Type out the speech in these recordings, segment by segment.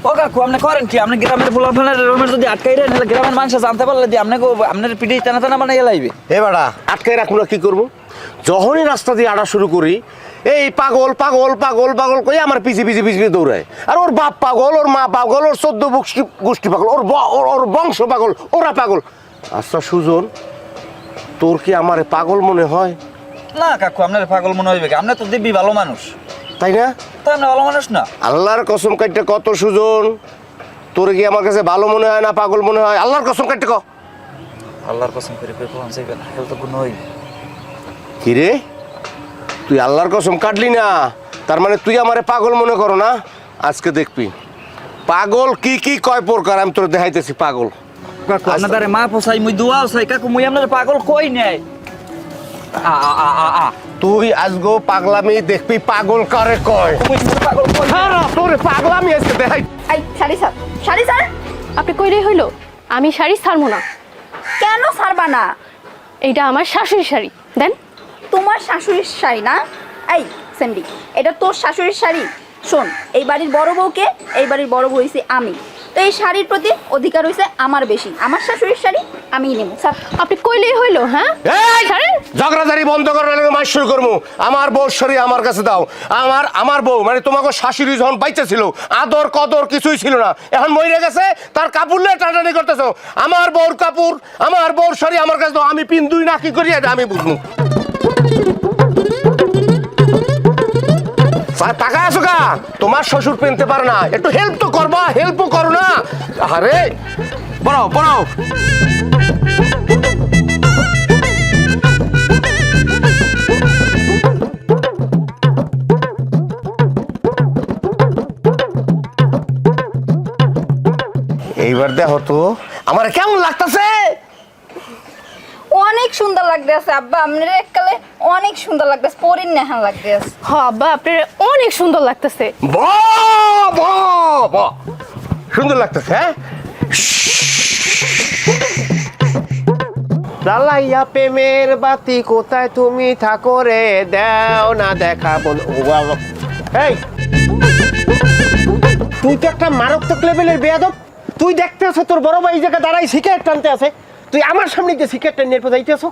ও কাকু আপনি করেন কি? আপনি গ্রামের পোলাপানের রুমের যদি আটকাই দেন তাহলে গ্রামের মানুষ জানতে পারলে দিয়ে আপনার পিঠে টানা টানা বানাইয়া লাইবে। এ বাড়া আটকাই রাখবো না, কি করবো? যখনই রাস্তা দিয়ে আটা শুরু করি এই পাগল পাগল পাগল পাগল করে আমার পিছিয়ে পিছিয়ে পিছিয়ে দৌড়ায়। আর ওর বাপ পাগল, ওর মা পাগল, ওর 14 গোষ্ঠী পাগল, ওর বংশ পাগল, ওরা পাগল। আচ্ছা সুজন, তোর কি আমার পাগল মনে হয়? না কাকু আপনার পাগল মনে হইবে, আপনি তো দিব্যি ভালো মানুষ, তাই না? তো আপনি ভালো মানুষ না? আল্লাহর কসম কাটতে কত সুজন, তোর কি আমার কাছে ভালো মনে হয় না পাগল মনে হয়? আল্লাহর কসম কাটতে ক। আল্লাহর কসম করে কোন যাইবে না, হেল তো গুণ হই। কি রে, তুই আল্লাহর কসম কাটলি না, তার মানে তুই আমারে পাগল মনে করো না? আজকে দেখবি পাগল কি কি কয় প্রকার, আমি তোর দেখাইতেছি পাগল। কাকু আপনারে মা পোসাই মুই দোয়াও চাই, কাকু মুই আপনার পাগল কই নাই। তুই আজগো পাগলামি দেখবি পাগল কারে কয়। পাগল কই? তোর পাগলামি আজকে দেখাই। এই শাড়ি স্যার, শাড়ি স্যার, আপনি কইলেই হইলো? আমি শাড়ি ছাড়বো না। কেন ছাড়বা না? এইটা আমার শাশুড়ির শাড়ি, দেন। তোমার শাশুড়ির শাড়ি না? এই স্যান্ডি, এটা তোর শাশুড়ির শাড়ি। শোন, এই বাড়ির বড় বউকে, এই বাড়ির বড় বউ হইছে আমি, তো এই শাড়ির প্রতি অধিকার হইছে আমার বেশি। আমার শাশুড়ির শাড়ি আমিই নেব। স্যার আপনি কইলেই হইলো? হ্যাঁ ছাড়েন। ঝগড়াঝাড়ি বন্ধ করার মাস শুরু করবো। আমার বউ শাড়ি আমার কাছে দাও। আমার বউ মানে তোমাকে শাশুড়ি যখন বাইচা ছিল, আদর কদর কিছুই ছিল না, এখন মরে গেছে, তার কাপড় নিয়ে টানাটানি করতেছো। আমার বউর কাপড়, আমার বউর শাড়ি আমার কাছে দাও। আমি পিন্দুই না কি করি এটা আমি বুঝবো। টাকা আছো গা, তোমার শ্বশুর পেনতে পারে না, একটু হেল্প তো করবা, হেল্পও করো না। আরে পড়াও পড়াও। এইবার দেখো তো আমার কেমন লাগতেছে। অনেক সুন্দর লাগতেছে আব্বা, আপনার এককালে অনেক সুন্দর লাগতেছে, পরির নেহান লাগতেছে। হ্যাঁ আব্বা, আপনার অনেক সুন্দর লাগতেছে। বাহ বাহ বাহ, সুন্দর লাগতেছে। হ্যাঁ, লালাইয়া প্রেমের বাতি কোথায় তুমি থাকো রে, দাও না দেখা বল। এই তুই তো একটা মারাত্মক লেভেলের বেয়াদব। তুই দেখতে আছো তোর বড় ভাই এই জায়গায় দাঁড়াই সিগারেট টানতে আছে, তুই আমার সামনে যে সিগারেট টানিয়ে যাইতে আছো।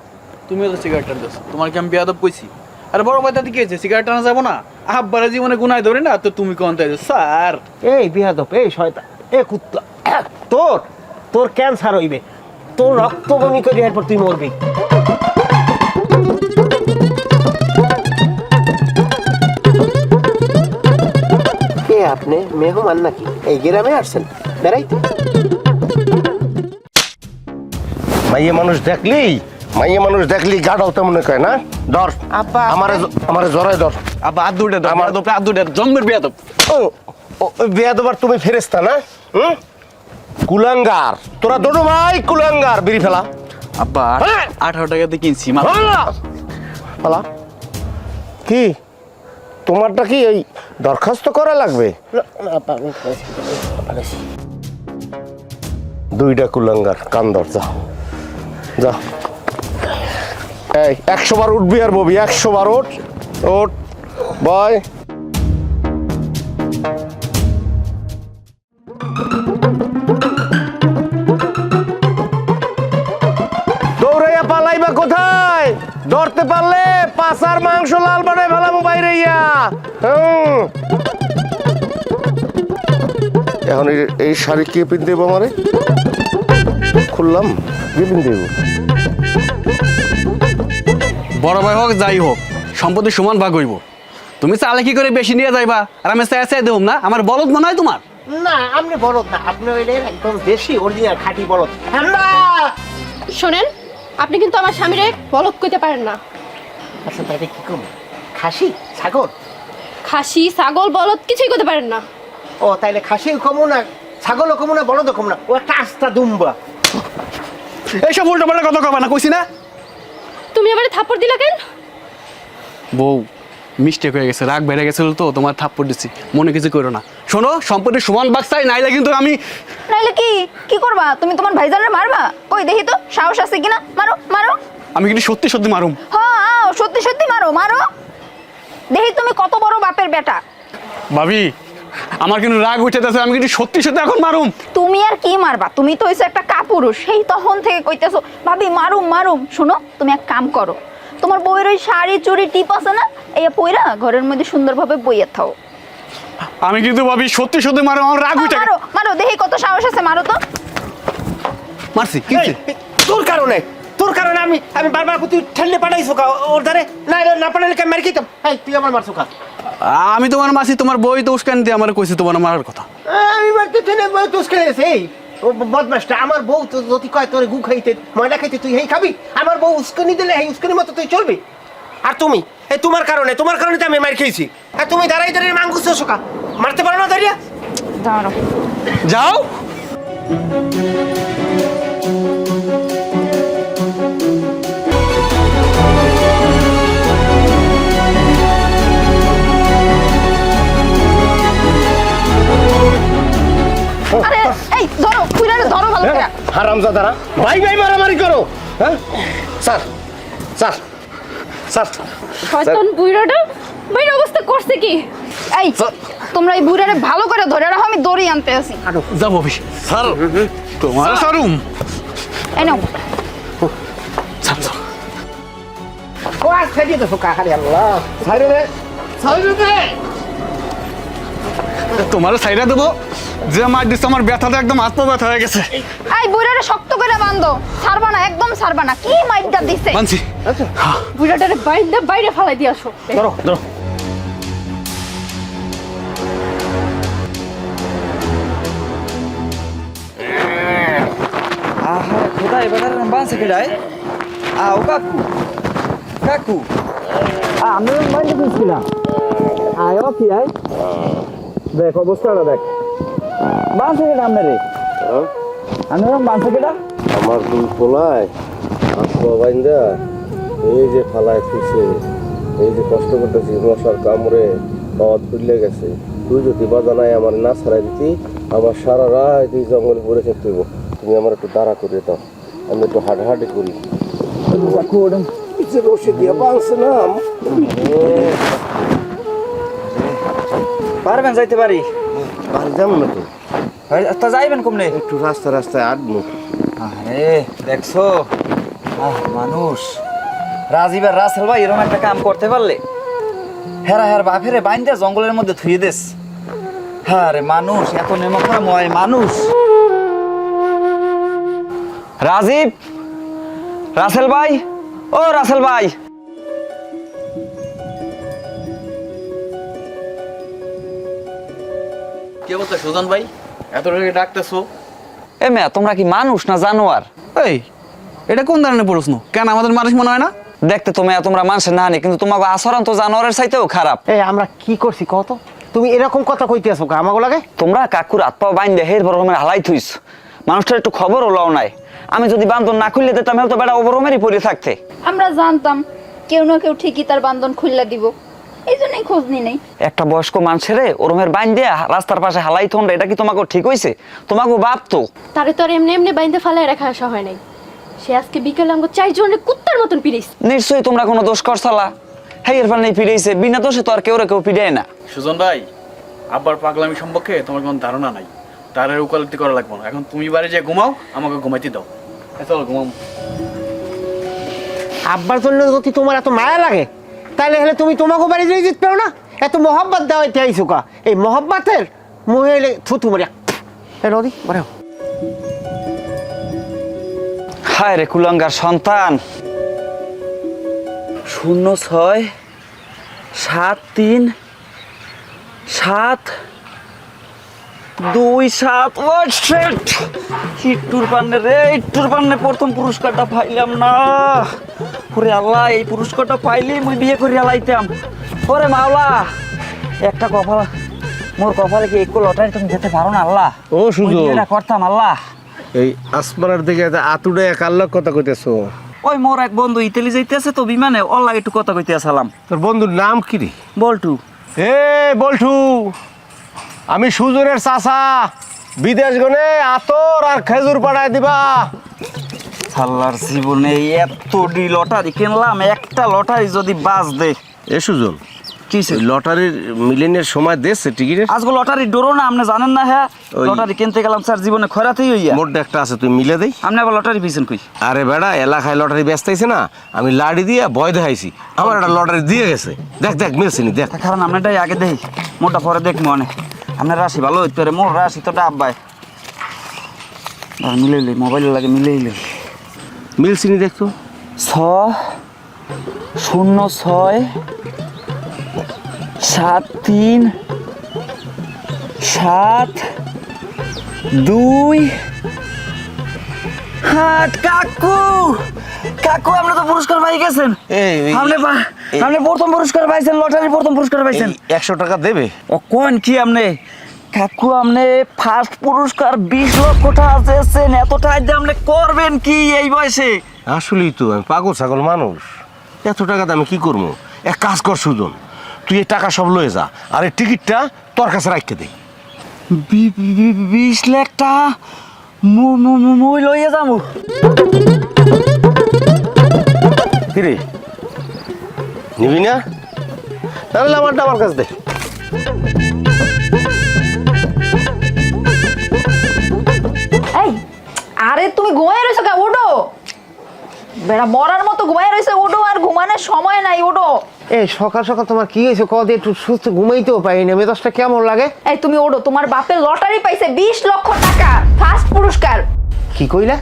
তুমিও তো সিগারেট টানতেছ, তোমার কি আমি বেয়াদব কইছি? আরে বড় ভাই তাতে কি হয়েছে, সিগারেট টানা যাবো না? আব্বারে জীবনে গুনায় ধরে না, তো তুমি কোন তাই স্যার? এই বেয়াদব, এই শয়তান, এ কুত্তা, তোর ক্যান্সার হইবে, তোর রক্ত বমি করে এরপর তুই মরবি। কে আপনি মেহমান নাকি এই গ্রামে আসছেন বেড়াইতে? মাইয়ে মানুষ দেখলি গাড়াও তো মনে কয় না। ধর আব্বা, আমার জরায় ধর। আব্বা হাত দুইটা দাও, আমার হাত দুইটা জন্মের বেয়াদব। ও বেয়াদব, আর তুমি ফেরেশতা না? কুলাঙ্গার, তোরা দোনো ভাই কুলাঙ্গার। বিড়ি ফেলা। আব্বা 18 টাকাতে কিনছি ফেলা। কি তোমারটা কি এই দরখাস্ত করা লাগবে? দুইটা কুলাঙ্গার কান ধর, যা যা। এই 100 বার উঠবি আর ববি, 100 বার ওঠ ওঠ বয়। দৌড়াইয়া পালাইবা কোথায়? ধরতে পারলে পাছার মাংস লাল বানায় ফেলামু বাইরে ইয়া। এখন এই শাড়ি কে পিন দেবো আমারে? খুললাম, কে পিন দেবো? বড় ভাই হোক যাই হোক, সম্পত্তি সমান ভাগ হইব। তুমি চালে কি করে বেশি নিয়ে যাইবা, আর আমি চাই দেব না? আমার বলদ মনে হয় তোমার? না আপনি বলদ না, আপনি হইলে একদম দেশি অরিজিনাল খাঁটি বলদ। শোনেন, আপনি কিন্তু আমার স্বামীরে বলদ কইতে পারেন না। আচ্ছা তাহলে কি করবো? খাসি, ছাগল? খাসি, ছাগল, বলদ কিছুই করতে পারেন না। ও তাইলে খাসিও কমো না, ছাগলও কমো না, বলদও কমো না, ও একটা আস্তা দুম্বা। এইসব উল্টো পাল্টা কথা কবা না, কইছি না? তুমি আমারে থাপ্পড় দিলা কেন? বউ মিস্টেক হয়ে গেছে, রাগ বেড়ে গেছিল তো তোমার থাপ্পড় দিচ্ছি, মনে কিছু করো না। শোনো, সম্পত্তি সমান ভাগ চাই, নাইলে কিন্তু আমি। নাইলে কি করবা? তুমি তোমার ভাইজানের মারবা? কই দেখি তো সাহস আছে কিনা, মারো মারো। আমি কিন্তু সত্যি সত্যি মারুম। হ্যাঁ সত্যি সত্যি মারো মারো, দেখি তুমি কত বড় বাপের বেটা। ভাবি আমার কিন্তু রাগ উঠেছে, আমি কিন্তু সত্যি সত্যি এখন মারুম। তুমি আর কি মারবা, তুমি তো হইছো একটা কাপুরুষ, সেই তখন থেকে কইতেছো ভাবি মারুম মারুম। শোনো, তুমি এক কাম করো, তোমার বউয়ের ওই শাড়ি চুড়ি টিপ আছে না, এই পইরা ঘরের মধ্যে সুন্দরভাবে বইয়ে থাও। আমি কিন্তু ভাবি সত্যি সত্যি মারুম, আমার রাগ উঠে মারো মারো, দেখি কত সাহস আছে, মারো তো। মারছি কি এই, তোর কারণে আমি বারবার তুই ঠেললে পাঠাইছো কা ওর ধারে, না পাঠাইলে কে মারি খেতাম। এই তুই আমার মারছো কা? আমি তোমার মাসি, তোমার বই তো উস্কান দিয়ে আমার কইছে তোমার মারার কথা। আমি মারতে ঠেলে তোস খেলে গেছে। এই ও বদমাসটা, আমার বউ তো যদি কয় তোর গু খাইতে ময়দা খাইতে তুই হেই খাবি, আমার বউ উস্কানি দিলে হেই উস্কানির মতো তুই চলবি। আর তুমি এই তোমার কারণে তো আমি মার খেয়েছি। আর তুমি দাঁড়াই দাঁড়িয়ে মাঙ্গুছো শোকা, মারতে পারো না দাঁড়িয়ে? দাঁড়াও, যাও। আরে এই ধরো, পুরানো ধরো ভালো করে। হারামজাদারা ভাই মারামারি করো। হ্যাঁ স্যার স্যার স্যার শয়তান বুইড়াটা বাইরে অবস্থা করছে কি? এই তোমরা এই বুড়ারে ভালো করে ধরে রাখো, আমি দড়ি আনতে আসি। যাবো ভাবি। স্যার তোমার সারুম। এই নাও। ও আজ খাইয়ে তো শোকা, হারে আল্লাহ ছাইরে দে তোমার সাইডা দেবো, যে মার দিচ্ছে আমার ব্যথাটা একদম হাত পা ব্যথা হয়ে গেছে। এই বুড়ারে শক্ত করে বাঁধো, ছাড়বা না, একদম ছাড়বা না। কি মাইরটা দিছে? মানছি। বুইড়াটারে বাইরে ফালাই দিয়ে আসো। ধরো ধরো। আহা খোদা, এবার বাঁচে কেডায়? ও কাকু, কাকু আমি বাইরে খুঁজছিলাম। আয় কি আয়, দেখ অবস্থাটা দেখ। বাঁচে কেডা আপনারে? আপনার বাঁচে কেডা? আমার দুই পোলায় আসবা বাইন্দা এই যে ফালায় থুইছে, এই যে কষ্ট করতেছি, মশার কামড়ে পাওয়াত ফুলে গেছে। তুই যদি বাজানায় আমার না ছাড়াই দিতি, আমার সারা রাত এই জঙ্গলে পড়ে থাকতে হইব। তুমি আমার একটু দাঁড়া করে দাও, আমি একটু হাঁটাহাঁটি করি। রসে দিয়া বাঁচছে না। পারবেন যাইতে পারি? বাড়ি যাবো না তো, তা যাইবেন কমনে? একটু রাস্তায় আটবো। আরে দেখছো, মানুষ রাজীব আর রাসেল ভাই এরকম একটা কাম করতে পারলে, হেরা বাপেরে বাইন্দা জঙ্গলের মধ্যে থুয়ে দেস। হ্যাঁ রে, মানুষ এত নেমখাময় মানুষ। রাজীব, রাসেল ভাই, ও রাসেল ভাই। কি অবস্থা সুজন ভাই, এত রেগে ডাকতেছো? এ মেয়া, তোমরা কি মানুষ না জানোয়ার? এই এটা কোন ধরনের প্রশ্ন? কেন আমাদের মানুষ মনে হয় না? দেখতে তোমরা মানুষের না, কিন্তু তোমাকে আচরণ তো জানোয়ারের চাইতেও খারাপ। এই আমরা কি করছি কত? তুমি এরকম কথা কইতে আসো আমাকে লাগে? তোমরা কাকুর হাত পা বাইন্দে হের বরমের হালাই থুইস, মানুষটার একটু খবর হলাও নাই। আমি যদি বান্ধন না খুললে দিতাম, তো বেটা ওবরমেরই পড়ে থাকতে। আমরা জানতাম কেউ না কেউ ঠিকই তার বান্ধন খুললা দিব, এই জন্যই খোঁজ নি নেই। একটা বয়স্ক মানুষের ওরমের বাইন দিয়ে রাস্তার পাশে হালাই থন্ডা, এটা কি তোমাকে ঠিক হইছে? তোমাকে বাপ তো তারে তো আর এমনি বাইন্দে ফালাই রাখা আসা হয় নাই। সে আজকে বিকেলে আমাকে 4 জনের কুত্তার মতন পিড়িস। নিশ্চয়ই তোমরা কোনো দোষ করছালা। হ্যাঁ, এর ফলে পিড়েছে, বিনা দোষে তো আর কেউ পিড়ায় না। সুজন ভাই, আব্বার পাগলামি সম্পর্কে তোমার কোনো ধারণা নাই, তার উকালতি করা লাগবে না। এখন তুমি বাড়ি যে ঘুমাও, আমাকে ঘুমাইতে দাও। চলো ঘুমাও। আব্বার জন্য যদি তোমার এত মায়া লাগে, তাহলে হলে তুমি তোমাকে বাড়ি যেতে যেতে পারো না? এত মহব্বত দেওয়া আইসো কা? এই মহব্বতের মহিলে থুতু মারিয়া নদী বাড়াও। হায় রে কুলাঙ্গার সন্তান। 06 73 7 2 7। ও শিট, ইট্টুর পান্নে প্রথম পুরস্কারটা পাইলাম না। ওরে আল্লাহ, এই পুরস্কারটা পাইলে মুই বিয়ে করিয়া লাইতাম। ওরে মাওলা, একটা কপাল, মোর কপালে কি একটু লটারি তুমি যেতে পারো না আল্লাহ? ও সুযোগ বিয়েটা করতাম আল্লাহ। এই আসমানের দিকে আতুড়ে কাল্লার কথা কইতেছো? ওই মোর এক বন্ধু ইতালি যাইতেছে তো বিমানে, ওর লাগে একটু কথা কইতে আসলাম। তোর বন্ধুর নাম কি রে? বল্টু। এ বল্টু, আমি সুজনের চাচা, বিদেশ গনে আতর আর খেজুর পাঠায় দিবা। আল্লাহর জীবনে এত লটারি কিনলাম, একটা লটারি যদি বাজ দে। এ সুজন, কিসে? লটারির মিলেনের সময় দিয়েছে টিকিটের আজকে লটারি ডোরো না আপনি জানেন না? হ্যাঁ ওই- লটারি কিনতে গেলাম স্যার, জীবনে খয়রাতেই হইয়া। মোট একটা আছে তুই মিলে দেই। আপনি আবার লটারি পিছেন কই? আরে বেড়া এলাকায় লটারি ব্যস্ত হয়েছে না, আমি লাড়ি দিয়ে ভয় দেখাইছি, আমার একটা লটারি দিয়ে গেছে। দেখ দেখ মিলছে নি দেখ। কারণ আপনারটাই আগে দেই, মোটা পরে দেখ মনে। আপনার রাশি ভালো হইতে পারে, মোর রাশি তো ডাব্বাই। মিলাইলি মোবাইল লাগে, মিলাইলি। মিলছে নি দেখ তো। 6067372 হাট কাকু। কাকু আপনি তো পুরস্কার পাই গেছেন। আপনি প্রথম পুরস্কার পাইছেন, লটারির প্রথম পুরস্কার পাইছেন। 100 টাকা দেবে? ও কোন কি আপনি? কাকু আপনি ফার্স্ট পুরস্কার 20 লক্ষ টাকা চেয়েছেন, এত টাকা দিয়ে আপনি করবেন কি এই বয়সে? আসলেই তো আমি পাগল ছাগল মানুষ, এত টাকা আমি কি করবো? এক কাজ কর সুজন, তুই এই টাকা সব লয়ে যা, আর এই টিকিটটা তোর কাছে রাখতে দে। 20 লাখ টাকা মুই লইয়া যাবো। কিরে নিবি না? তাহলে আমারটা আমার কাছে দে। এই আরে তুমি ঘুমায় রয়েছো কে? ওঠো, বেড়া মরার মতো ঘুমায় রয়েছে, ওঠো, আর ঘুমানোর সময় নাই, ওঠো। এই সকাল সকাল তোমার কি হয়েছে? কদিন একটু সুস্থ ঘুমাইতেও পারি না, মেজাজটা কেমন লাগে? এই তুমি ওঠো, তোমার বাপের লটারি পাইছে 20 লক্ষ টাকা ফার্স্ট পুরস্কার। কি কইলা?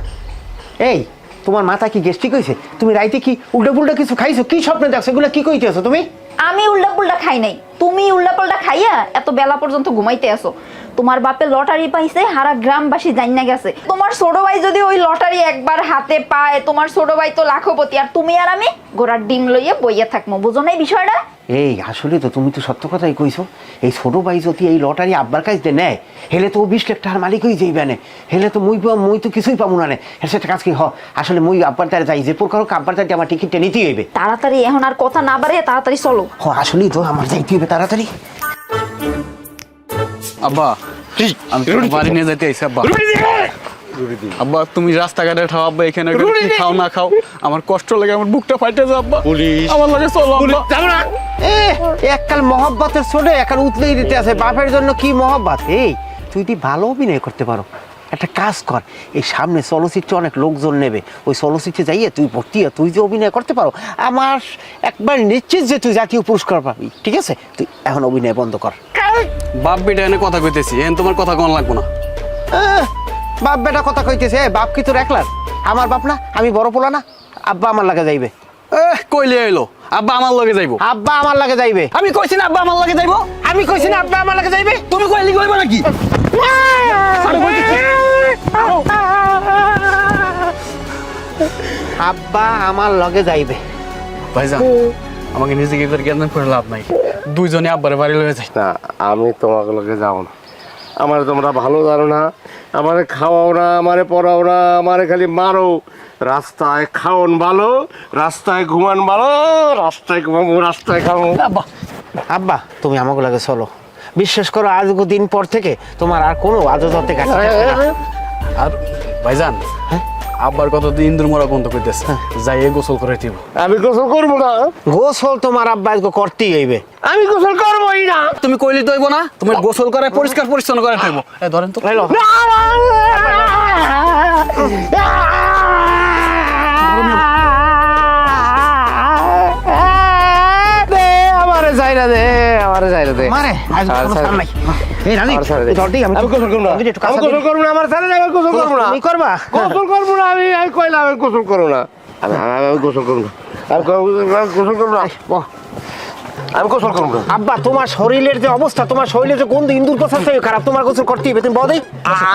এই তোমার মাথা কি গ্যাস্ট্রিক হয়েছে? তুমি রাইতে কি উল্টা পুল্টা কিছু খাইছো? কি স্বপ্নে দেখছো? এগুলো কি কইতেছো তুমি? আমি উল্টা পুল্টা খাই নাই, তুমি উল্টা পাল্টা খাইয়া এত বেলা পর্যন্ত ঘুমাইতে আসো। তোমার বাপের লটারি পাইছে, হারা গ্রামবাসী জানিনা গেছে। তোমার ছোট ভাই যদি ওই লটারি একবার হাতে পায়, তোমার ছোট ভাই তো লাখপতি, আর তুমি আর আমি গোড়ার ডিম লইয়া বইয়া থাকবো। বুঝো না এই বিষয়টা? এই আসলে তো তুমি তো সত্য কথাই কইছো। এই ছোট ভাই যদি এই লটারি আব্বার কাছে নেয়, হেলে তো ও 20 লাখ টাকার মালিক হয়ে যাইবে না, হেলে তো মই তো কিছুই পাবো না। এর সাথে কাজ কি আসলে মই আব্বার দ্বারা যাই, যে প্রকার হোক আব্বার দ্বারা আমার টিকিটটা নিতেই হইবে। তাড়াতাড়ি এখন আর কথা না বাড়ে, তাড়াতাড়ি চলো। আসলেই তো আমার যাইতে হইবে তাড়াতাড়ি। আব্বা আমি তো বাড়ি নিয়ে যাইতে আইছি আব্বা। আব্বা তুমি রাস্তাঘাটে খাও আব্বা, এখানে কি খাও না খাও আমার কষ্ট লাগে, আমার বুকটা ফাইটে যায় আব্বা। আমার লাগে চলো আব্বা। এককাল মহব্বতের ছোটে একাল উতলেই দিতে আছে, বাপের জন্য কি মহব্বত। এই তুই যদি ভালো অভিনয় করতে পারো, একটা কাজ কর, এই সামনে চলচ্চিত্রে অনেক লোকজন নেবে, ওই চলচ্চিত্রে যাইয়ে তুই ভর্তি হ, তুই যে অভিনয় করতে পারো আমার একবার নিশ্চিত যে তুই জাতীয় পুরস্কার পাবি। ঠিক আছে, তুই এখন অভিনয় বন্ধ কর। বাপ বেটা এনে কথা কইতেছি, এখন তোমার কথা কোন লাগবো না। বাপ বেটা কথা কইতেছে, বাপ কি তোর একলার? আমার বাপ না, আমি বড় পোলা না, আব্বা আমার লাগে যাইবে। কইলে এলো আব্বা আমার লগে যাইবো। আব্বা আমার লাগে যাইবে। আমি কইছি না আব্বা আমার লগে যাইবো? আমি কইছি না আব্বা আমার লাগে যাইবে? তুমি কইলি কইবো নাকি? আব্বা আমার লগে যাইবে। ভাইজান আমাকে নিজেকে করে জ্ঞান করে লাভ নাই, দুইজনে আব্বারে বাড়ি লয়ে যাই। না আমি তোমাকে লোকে যাও না, আমার তোমরা ভালো জানো না, আমারে খাওয়াও না, আমারে পড়াও না, আমারে খালি মারো। রাস্তায় খাওন ভালো, রাস্তায় ঘুমান ভালো, রাস্তায় ঘুমাবো, রাস্তায় খাবো। আব্বা আব্বা তুমি আমাকে লাগে চলো, বিশ্বাস করো আজ দিন পর থেকে তোমার আর কোনো আদত হতে গেছে। আর ভাইজান আব্বার কত ইন্দুর মরা বন্ধ করতেছে, যাই গোসল করে দিব। আমি গোসল করবো না, গোসল তোমার আব্বা আজকে করতেই হইবে। আমি গোসল করবোই না। তুমি কইলি তো হইব না, তুমি গোসল করে পরিষ্কার পরিচ্ছন্ন করে থাকবো। ধরেন তো আমারে যাই না দে, আমারে যাই না দে। মারে আজ কোনো কাম নাই। এই রানী জলদি আমি গোসল করবো না, আমি গোসল করবো না, আমার ছেলে আমি গোসল করবো না। তুমি করবা? গোসল করবো না, আমি কইলাম আমি গোসল করবো না, আমি গোসল করবো না, আমি গোসল করবো না, আমি গোসল করবো না। আব্বা তোমার শরীরের যে অবস্থা, তোমার শরীরের যে গন্ধ, ইন্দুর কথা থেকে খারাপ, তোমার গোসল করতেই হবে। তুমি বদে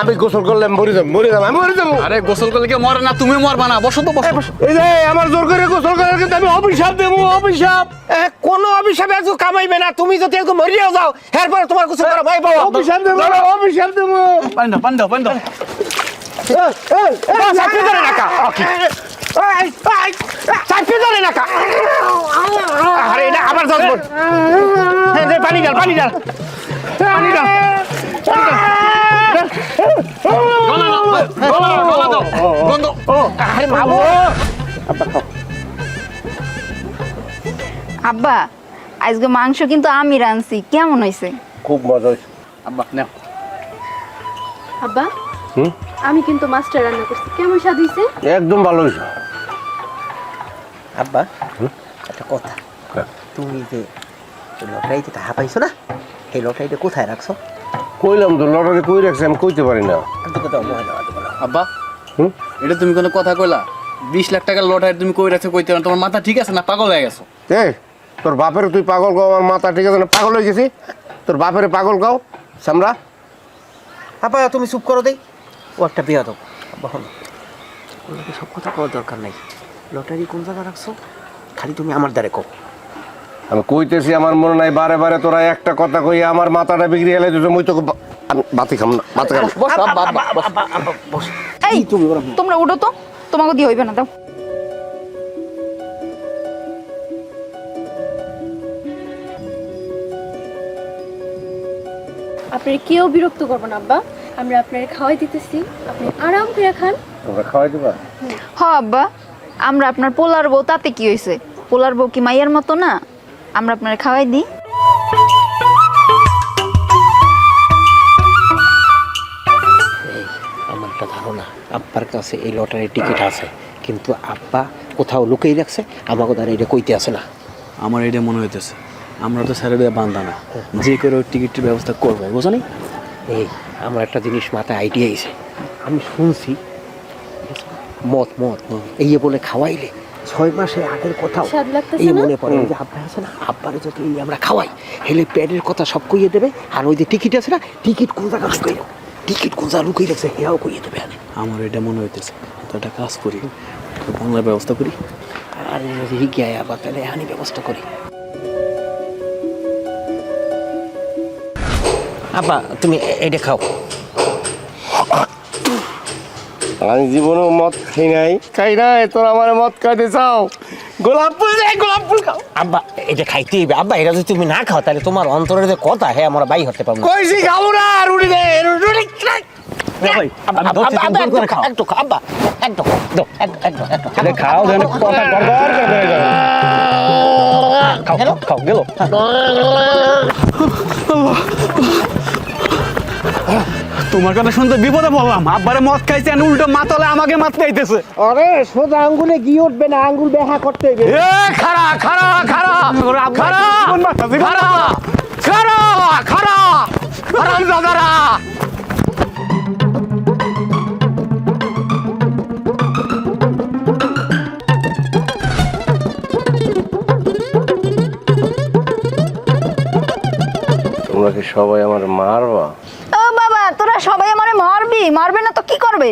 আমি গোসল করলে মরে যাবো, আমি মরে যাবো। আরে গোসল করলে কি মরে না, তুমি মরবা না। বসো তো বসো। এই যে আমার জোর করে গোসল করার কিন্তু আমি অভিশাপ দেবো, অভিশাপ। কোনো অভিশাপে আজকে কামাইবে না, তুমি যদি আজকে মরিয়াও যাও এরপর তোমার গোসল করা ভাই বাবা। অভিশাপ দেবো, অভিশাপ দেবো। পানি দাও পানি দাও পানি দাও। চাকরি করে নাকা চাকরি করে নাকা। আরে এটা আবার জল পানি ডাল পানি ডাল পানি ডাল। আরে বাবু আব্বা আজকে মাংস কিন্তু আমি রাঁধছি, কেমন হয়েছে? খুব মজা হয়েছে। আব্বা নাও। আব্বা হুম? আমি কিন্তু মাছটা রান্না করছি, কেমন স্বাদ হয়েছে? একদম ভালো হয়েছে। আব্বা একটা কথা, তুমি যে লটারিতে টাকা পাইছো না, এই লটারিটা কোথায় রাখছো? কইলাম তো লটারি কই রাখছি, আমি কইতে পারি না। আব্বা হুম? এটা তুমি কোনো কথা কইলা? 20 লাখ টাকার লটারি তুমি কই রাখছো কইতে পারো? তোমার মাথা ঠিক আছে না পাগল হয়ে গেছো? এই তোর বাপের তুই পাগল গাও, আমার মাথা ঠিক আছে না পাগল হয়ে গেছি? তোর বাপের পাগল গাও সামরা। আব্বা তুমি চুপ করো দেই, ও একটা বিয়া দাও। আব্বা হলো ওনাকে সব কথা কওয়ার দরকার নাই। লটারি কোন জায়গায় রাখছো খালি তুমি আমার দ্বারে কও। আমি কইতেছি আমার মনে নাই, বারে বারে তোরা একটা কথা কই আমার মাথাটা বিগড়ি গেলে মুই তোকে আমি বাতি খাম না, বাতি খাম না। বস আব্বা আব্বা বস। এই তোমরা উঠো তো, তোমাকে দিয়ে হইবে না, দাও। আপনার কেউ বিরক্ত করবো না আব্বা, আমরা আপনার খাওয়াই দিতেছি, আপনি আরাম করে খান। তোমরা খাওয়াই দিবা? হ আব্বা, আমরা আপনার পোলার বউ, তাতে কি হয়েছে? পোলার বউ কি মাইয়ার মতো না? আমরা আপনার খাওয়াই দিই। আমার একটা ধারণা আব্বার কাছে এই লটারির টিকিট আছে, কিন্তু আব্বা কোথাও লুকিয়ে রাখছে, আমাকে দ্বারা এটা কইতে আসে না। আমার এটা মনে হইতেছে আমরা তো স্যারের বান্ধা না, যে করে ওই টিকিটের ব্যবস্থা করবে, বুঝো নি? এই আমার একটা জিনিস মাথায় আইডিয়া আইছে, আমি শুনছি মত এই বলে খাওয়াইলে 6 মাসে আগের কথাও স্বাদ লাগতেছে এই না? মনে পড়ে যে আব্বা আছে না, আব্বারে যদি এই আমরা খাওয়াই হেলে পেটের কথা সব কইয়ে দেবে, আর ওই যে টিকিট আছে না, টিকিট কোন জায়গা লুকাই, টিকিট কোন জায়গা লুকিয়ে রাখছে হেয়াও কইয়ে দেবে। আমার এটা মনে হইতেছে তো একটা কাজ করি, বাংলার ব্যবস্থা করি। আর হিগিয়া আবার তাহলে হানি ব্যবস্থা করি। আব্বা তুমি এটা খাও। আমি জীবনেও মদ খাই নাই, তোর আমার মদ খাইতে চাও? গোলাপ ফুল দে, গোলাপ ফুল খাও। আব্বা এটা খাইতে হইবে আব্বা, এটা যদি তুমি না খাও তাহলে তোমার অন্তরের যে কথা হ্যাঁ আমরা বাই হতে পারবো না। কইছি খাবো না, রুটি দে, রুটি খাই। একটু খাও আব্বা, একটু দাও, একটু খাও যেন কথা গড়গড় করে বেড়ে যায়। খাও গেল। তোমার কথা শুনতে বিপদে পড়লাম, আব্বারে মদ খাইছে উল্টো মাতলে আমাকে মারতে আইতেছে। আরে সোজা আঙ্গুলে গিয়ে উঠবে না, আঙ্গুল দেখা করতে হইবে। এ খারা খারা খারা খারা খারা খারা খারা আরাম দাদারা। তোমরা কি সবাই আমার মারবা? ও বাবা, তোরা সবাই আমারে মারবে না তো কি করবে?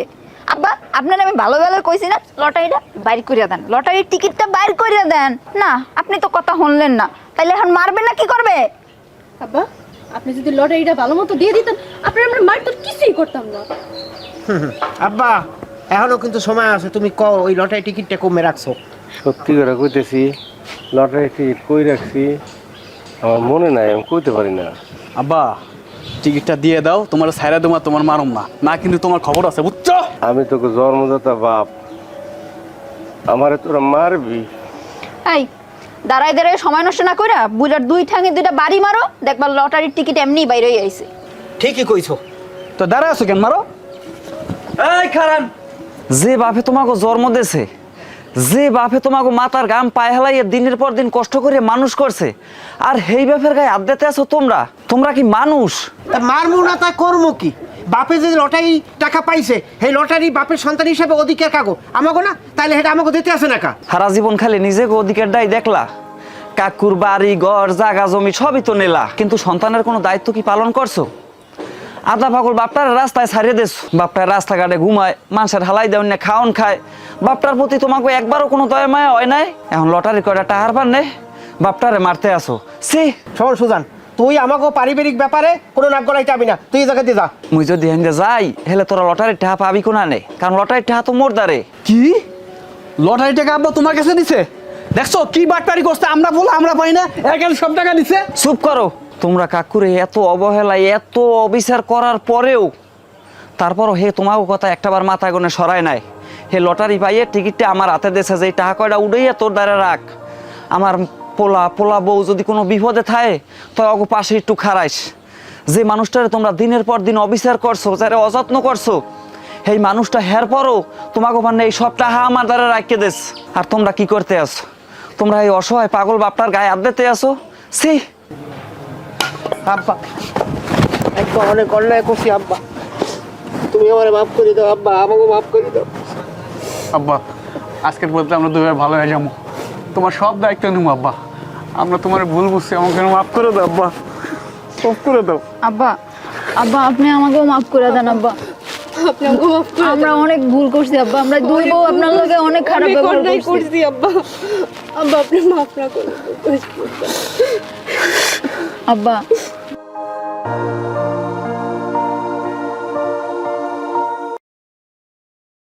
আব্বা আপনার আমি ভালো কইছি না, লটারিটা বাইর করিয়া দেন, লটারির টিকিটটা বাইর করিয়া দেন। না আপনি তো কথা শুনলেন না, তাইলে এখন মারবে না কি করবে? আব্বা আপনি যদি লটারিটা ভালো মতো দিয়ে দিতেন, আপনার আমরা মার তো কিছুই করতাম না। আব্বা এখনো কিন্তু সময় আছে, তুমি কও ওই লটারি টিকিটটা কমে রাখছো। সত্যি করে কইতেছি, লটারি টিকিট কই রাখছি আমার মনে নাই, আমি কইতে পারি না। আব্বা টিকিটটা দিয়ে দাও, তোমার সাইরা তোমার মারুম না, না কিন্তু তোমার খবর আছে বুঝছো? আমি তোকে জন্মদাতা বাপ, আমারে তোরা মারবি? এই দাঁড়ায় সময় নষ্ট না কইরা বুড়ার 2 ঠ্যাঙে 2টা বাড়ি মারো, দেখবা লটারির টিকিট এমনি বাইরে হয়ে আইছে। ঠিকই কইছো। তো দাঁড়ায় আছো কেন, মারো। এই খারান, যে বাপে তোমাকে জন্ম দিয়েছে, যে বাপে তোমাকে মাথার গাম পায়ে হেলাইয়ে দিনের পর দিন কষ্ট করে মানুষ করছে, আর সেই বাপের গায়ে হাত দিতে আছো তোমরা কি মানুষ? তা মারমু না তা করবো কি? বাপে যে লটারি টাকা পাইছে, সেই লটারি বাপের সন্তান হিসেবে অধিকার কাগো আমাকে না, তাহলে সেটা আমাকে দিতে আসে না কা? সারা জীবন খালি নিজেকে অধিকারটাই দেখলা, কাকুর বাড়ি ঘর জাগা জমি সবই তো নেলা, কিন্তু সন্তানের কোনো দায়িত্ব কি পালন করছো? আধা পাগল বাপটার রাস্তায় ছাড়িয়ে দিস, বাপটার রাস্তাঘাটে ঘুমায়, মানুষের হালাই দেওয়া না খাওন খায়, বাপটার প্রতি তোমাকে একবারও কোনো দয়া মায়া হয় নাই। এখন লটারি কয়টা টাহার পার নে, বাপটারে মারতে আসো। সি শোন সুজান, তুই আমাকে পারিবারিক ব্যাপারে কোনো নাক গলাইতে যাবি না, তুই এই জায়গাতে যা। মুই যদি হেন্দে যাই হেলে তোরা লটারির টাহা পাবি কোনা নে, কারণ লটারির টাহা তো মোর দ্বারে। কি লটারি টাকা আব্বা তোমার কাছে দিছে? দেখছো কি বাটপারি করছে, আমরা বলে আমরা পাই না, এখানে সব টাকা দিছে। চুপ করো তোমরা, কাকুরে এত অবহেলায় এত অবিচার করার পরেও তারপরও হে তোমাকে কথা একটাবার মাথা গনে সরায় নাই। হে লটারি পাইয়ে টিকিটটা আমার হাতে দেশে, যে টাকা কয়টা উড়াইয়া তোর দ্বারা রাখ, আমার পোলা পোলা বউ যদি কোনো বিপদে থাকে তো অগো পাশে একটু খারাইস। যে মানুষটারে তোমরা দিনের পর দিন অবিচার করছো, যারা অযত্ন করছো, এই মানুষটা হের পরও তোমাকে মানে এই সব টাকা আমার দ্বারা রাখিয়ে দেস। আর তোমরা কি করতে আসো? তোমরা এই অসহায় পাগল বাপটার গায়ে হাত দিতে আসো। সি আব্বা একদম অনেক অন্যায় করছি আব্বা, তুমি আমার মাফ করে দাও আব্বা, আমাকে মাফ করে দাও। আব্বা আজকের পর থেকে আমরা দুবার ভালো হয়ে যাবো, তোমার সব দায়িত্ব নেবো আব্বা। আমরা তোমার ভুল বুঝছি, আমাকে মাফ করে দাও আব্বা, মাফ করে দাও। আব্বা, আব্বা আপনি আমাকেও মাফ করে দেন আব্বা। আমরা অনেক ভুল করছি আব্বা, আমরা দুই বউ আপনার লগে অনেক খারাপ ব্যবহার করছি আব্বা। আব্বা আপনি মাফ না করুন আব্বা।